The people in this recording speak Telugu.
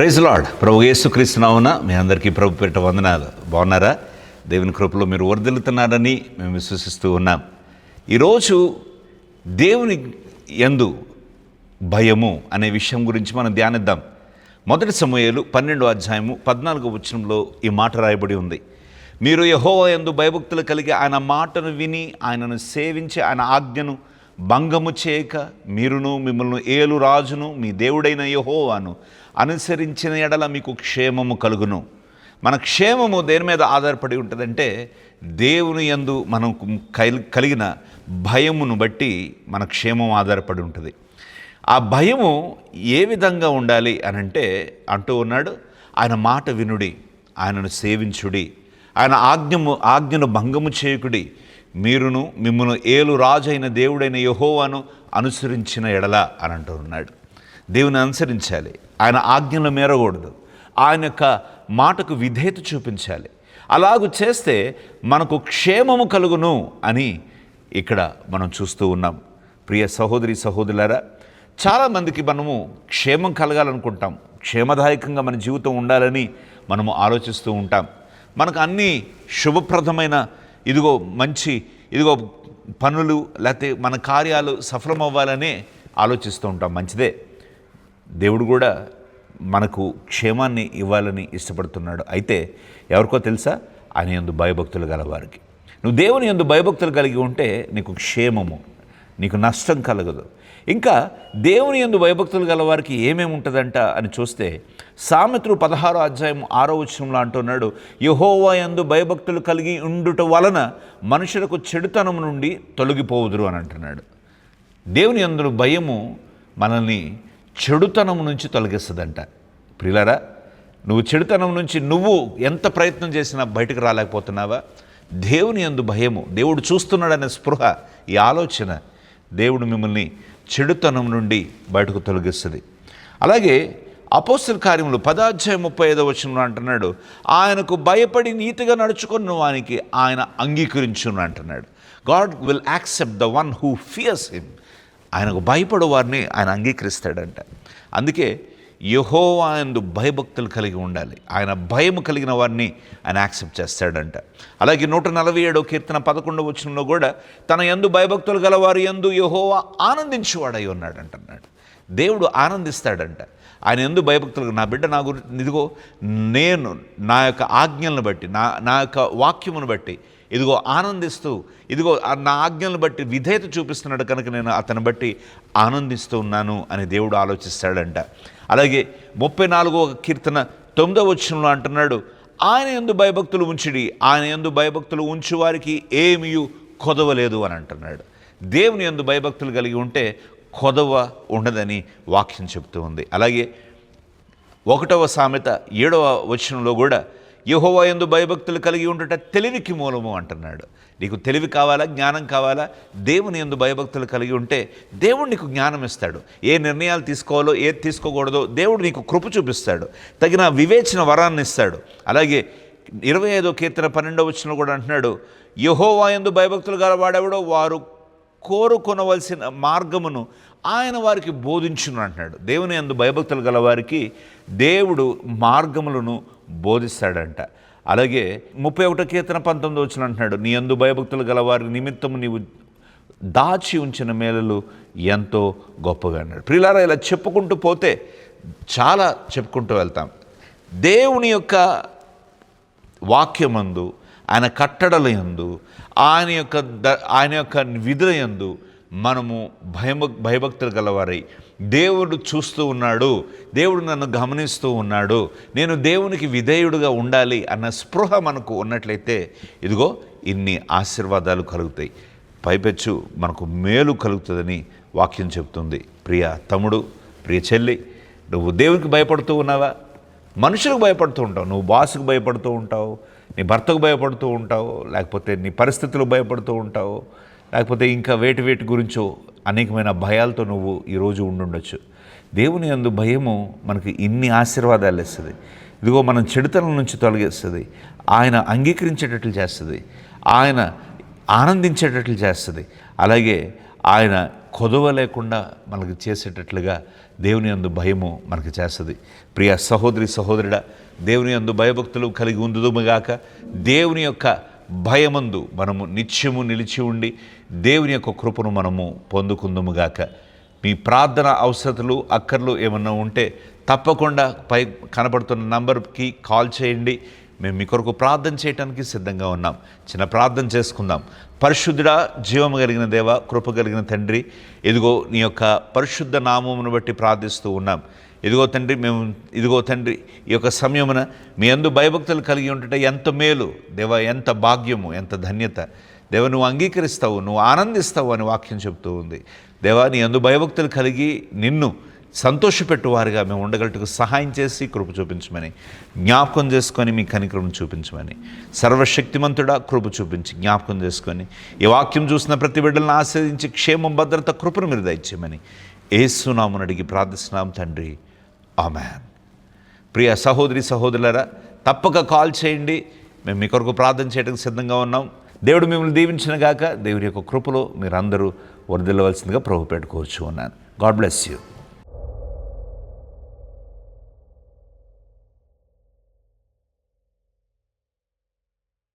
Praise lord. ప్రభు యేసుక్రీస్తు నామమున మీ అందరికీ ప్రభు పేరిట వందనాలు. బాగున్నారా? దేవుని కృపలో మీరు వర్ధిల్లుతున్నారని మేము విశ్వసిస్తూ ఉన్నాం. ఈరోజు దేవుని యందు భయము అనే విషయం గురించి మనం ధ్యానిద్దాం. మొదటి సమూయేలు 12వ అధ్యాయము 14వ వచనంలో ఈ మాట రాయబడి ఉంది. మీరు యెహోవా యందు భయభక్తులు కలిగి ఆయన మాటను విని ఆయనను సేవించి ఆయన ఆజ్ఞను భంగము చేయక మీరును మిమ్మల్ని ఏలు రాజును మీ దేవుడైన యెహోవాను అనుసరించిన ఎడల మీకు క్షేమము కలుగును. మన క్షేమము దేని మీద ఆధారపడి ఉంటుందంటే దేవుని యందు మనం కలిగిన భయమును బట్టి మన క్షేమం ఆధారపడి ఉంటుంది. ఆ భయము ఏ విధంగా ఉండాలి అనంటే అంటూ ఉన్నాడు, ఆయన మాట వినుడి, ఆయనను సేవించుడి, ఆయన ఆజ్ఞను భంగము చేయకుడి, మీరును మిమ్మల్ని ఏలు రాజు అయిన దేవుడైన యెహోవాను అనుసరించిన ఎడల అని అంటూ ఉన్నాడు. దేవుని అనుసరించాలి, ఆయన ఆజ్ఞలు మేరకూడదు, ఆయన యొక్క మాటకు విధేయత చూపించాలి. అలాగూ చేస్తే మనకు క్షేమము కలుగును అని ఇక్కడ మనం చూస్తూ ఉన్నాం. ప్రియ సహోదరి సహోదరులారా, చాలామందికి మనము క్షేమం కలగాలనుకుంటాం, క్షేమదాయకంగా మన జీవితం ఉండాలని మనము ఆలోచిస్తూ ఉంటాం. మనకు అన్నీ శుభప్రదమైన ఇదిగో పనులు లేకపోతే మన కార్యాలు సఫలమవ్వాలనే ఆలోచిస్తూ ఉంటాం. మంచిదే, దేవుడు కూడా మనకు క్షేమాన్ని ఇవ్వాలని ఇష్టపడుతున్నాడు. అయితే ఎవరికో తెలుసా? ఆయన యందు భయభక్తులు గలవారికి. నువ్వు దేవుని యందు భయభక్తులు కలిగి ఉంటే నీకు క్షేమము, నీకు నష్టం కలగదు. ఇంకా దేవుని యందు భయభక్తులు గలవారికి ఏమేమి ఉంటుందంట అని చూస్తే సామెతలు 16వ అధ్యాయం 6వ వచనంలో అంటున్నాడు, యెహోవా యందు భయభక్తులు కలిగి ఉండుట వలన మనుషులకు చెడుతనం నుండి తొలగిపోవుదురు అని అంటున్నాడు. దేవుని యందు భయము మనల్ని చెడుతనం నుంచి తొలగిస్తుందంట. ప్రియులారా, నువ్వు చెడుతనం నుంచి నువ్వు ఎంత ప్రయత్నం చేసినా బయటకు రాలేకపోతున్నావా? దేవుని యందు భయము, దేవుడు చూస్తున్నాడనే స్పృహ, ఈ ఆలోచన దేవుడు మిమ్మల్ని చెడుతనం నుండి బయటకు తొలగిస్తుంది. అలాగే అపోస్తల కార్యములు 10వ అధ్యాయం 35వ వచనంలో అంటున్నాడు, ఆయనకు భయపడి నీతిగా నడుచుకున్న వానికి ఆయన అంగీకరించును అంటున్నాడు. God will accept the one who fears him. ఆయనకు భయపడు వారిని ఆయన అంగీకరిస్తాడంట. అందుకే యెహోవా యందు భయభక్తులు కలిగి ఉండాలి, ఆయన భయము కలిగిన వారిని ఆయన యాక్సెప్ట్ చేస్తాడంట. అలాగే 147వ కీర్తన 11వ వచనంలో కూడా తన యందు భయభక్తులు గలవారి యందు యెహోవా ఆనందించువాడై ఉన్నాడు అంటున్నాడు. దేవుడు ఆనందిస్తాడంట ఆయన యందు భయభక్తులు. నా బిడ్డ నా ఇదిగో నేను నా యొక్క ఆజ్ఞలను బట్టి నా యొక్క వాక్యమును బట్టి ఇదిగో ఆనందిస్తూ, ఇదిగో నా ఆజ్ఞలను బట్టి విధేయత చూపిస్తున్నాడు కనుక నేను అతని బట్టి ఆనందిస్తూ ఉన్నాను అని దేవుడు ఆలోచిస్తాడంట. అలాగే 34వ కీర్తన 9వ వచనంలో అంటున్నాడు, ఆయన యందు భయభక్తులు ఉంచుడి, ఆయన యందు భయభక్తులు ఉంచు వారికి ఏమీ కొదవలేదు అని అంటున్నాడు. దేవుని యందు భయభక్తులు కలిగి ఉంటే కొదవ ఉండదని వాక్యం చెప్తూ ఉంది. అలాగే 1వ సామెత 7వ వచనంలో కూడా యెహోవా యందు భయభక్తులు కలిగి ఉండుట తెలివికి మూలము అంటున్నాడు. నీకు తెలివి కావాలా, జ్ఞానం కావాలా? దేవుని యందు భయభక్తులు కలిగి ఉంటే దేవుడు నీకు జ్ఞానం ఇస్తాడు. ఏ నిర్ణయాలు తీసుకోవాలో ఏది తీసుకోకూడదో దేవుడు నీకు కృప చూపిస్తాడు, తగిన వివేచన వరాన్ని ఇస్తాడు. అలాగే 25వ కీర్తన 12వ వచనంలో కూడా అంటున్నాడు, యెహోవా యందు భయభక్తులు గలవాడెవడో వారు కోరుకొనవలసిన మార్గమును ఆయన వారికి బోధించును అంటున్నాడు. దేవుని యందు భయభక్తులు గలవారికి దేవుడు మార్గములను బోధిస్తాడంట. అలాగే 31వ కీర్తన 19వ వచనం అంటున్నాడు, నీ యందు భయభక్తులు గలవారి నిమిత్తము నీవు దాచి ఉంచిన మేలులు ఎంతో గొప్పగా అన్నాడు. ప్రియులారా, ఇలా చెప్పుకుంటూ పోతే చాలా చెప్పుకుంటూ వెళ్తాం. దేవుని యొక్క వాక్యమందు, ఆయన కట్టడల యందు, ఆయన యొక్క విధుల యందు మనము భయభక్తులు గలవారై, దేవుడు చూస్తూ ఉన్నాడు, దేవుడు నన్ను గమనిస్తూ ఉన్నాడు, నేను దేవునికి విధేయుడుగా ఉండాలి అన్న స్పృహ మనకు ఉన్నట్లయితే ఇదిగో ఇన్ని ఆశీర్వాదాలు కలుగుతాయి, పైపెచ్చు మనకు మేలు కలుగుతుందని వాక్యం చెప్తుంది. ప్రియ తమ్ముడు, ప్రియ చెల్లి, నువ్వు దేవునికి భయపడుతూ ఉన్నావా? మనుషులకు భయపడుతూ ఉంటావు, నువ్వు బాసుకు భయపడుతూ ఉంటావు, నీ భర్తకు భయపడుతూ ఉంటావు, లేకపోతే నీ పరిస్థితులకు భయపడుతూ ఉంటావు, లేకపోతే ఇంకా వేటి గురించో అనేకమైన భయాలతో నువ్వు ఈరోజు ఉండుండొచ్చు. దేవుని యందు భయము మనకి ఇన్ని ఆశీర్వాదాలు ఇస్తుంది. ఇదిగో మనం చెడుతనం నుంచి తొలగిస్తుంది, ఆయన అంగీకరించేటట్లు చేస్తుంది, ఆయన ఆనందించేటట్లు చేస్తుంది. అలాగే ఆయన కొదవ లేకుండా మనకు చేసేటట్లుగా దేవుని యందు భయము మనకు చేస్తుంది. ప్రియ సహోదరి సహోదరుడా, దేవుని యందు భయభక్తులు కలిగి ఉందుదుముగాక. దేవుని యొక్క భయమందు మనము నిత్యము నిలిచి ఉండి దేవుని యొక్క కృపను మనము పొందుకుందుముగాక. మీ ప్రార్థన అవసరతలు అక్కర్లు ఏమన్నా ఉంటే తప్పకుండా పై కనబడుతున్న నంబర్కి కాల్ చేయండి. మేము మీ కొరకు ప్రార్థన చేయడానికి సిద్ధంగా ఉన్నాం. చిన్న ప్రార్థన చేసుకుందాం. పరిశుద్ధుడా, జీవము కలిగిన దేవ, కృప కలిగిన తండ్రి, ఇదిగో నీ యొక్క పరిశుద్ధ నామమును బట్టి ప్రార్థిస్తూ ఉన్నాం. ఇదిగో తండ్రి ఈ యొక్క సమయమున మీ యందు భయభక్తులు కలిగి ఉంటే ఎంత మేలు దేవ, ఎంత భాగ్యము, ఎంత ధన్యత దేవ. నువ్వు అంగీకరిస్తావు, నువ్వు ఆనందిస్తావు అని వాక్యం చెప్తూ ఉంది. దేవా, నీ యందు భయభక్తులు కలిగి నిన్ను సంతోషపెట్టువారుగా మేము ఉండగలటకు సహాయం చేసి కృప చూపించమని, జ్ఞాపకం చేసుకొని మీ కనికరం చూపించమని, సర్వశక్తిమంతుడా కృప చూపించి జ్ఞాపకం చేసుకొని ఈ వాక్యం చూసిన ప్రతి బిడ్డలను ఆశ్రయించి క్షేమం, భద్రత, కృపను మీరు దయచేయమని యేసు నామమున అడిగి ప్రార్థిస్తున్నాం తండ్రి, ఆమేన్. ప్రియ సహోదరి సహోదరులారా, తప్పక కాల్ చేయండి. మేము మీ కొరకు ప్రార్థన చేయడానికి సిద్ధంగా ఉన్నాం. దేవుడు మిమ్మల్ని దీవించిన గాక. దేవుడి యొక్క కృపలో మీరందరూ వర్ధిల్లవలసిందిగా ప్రభుపేట కోరుచు ఉన్నాను. God bless you.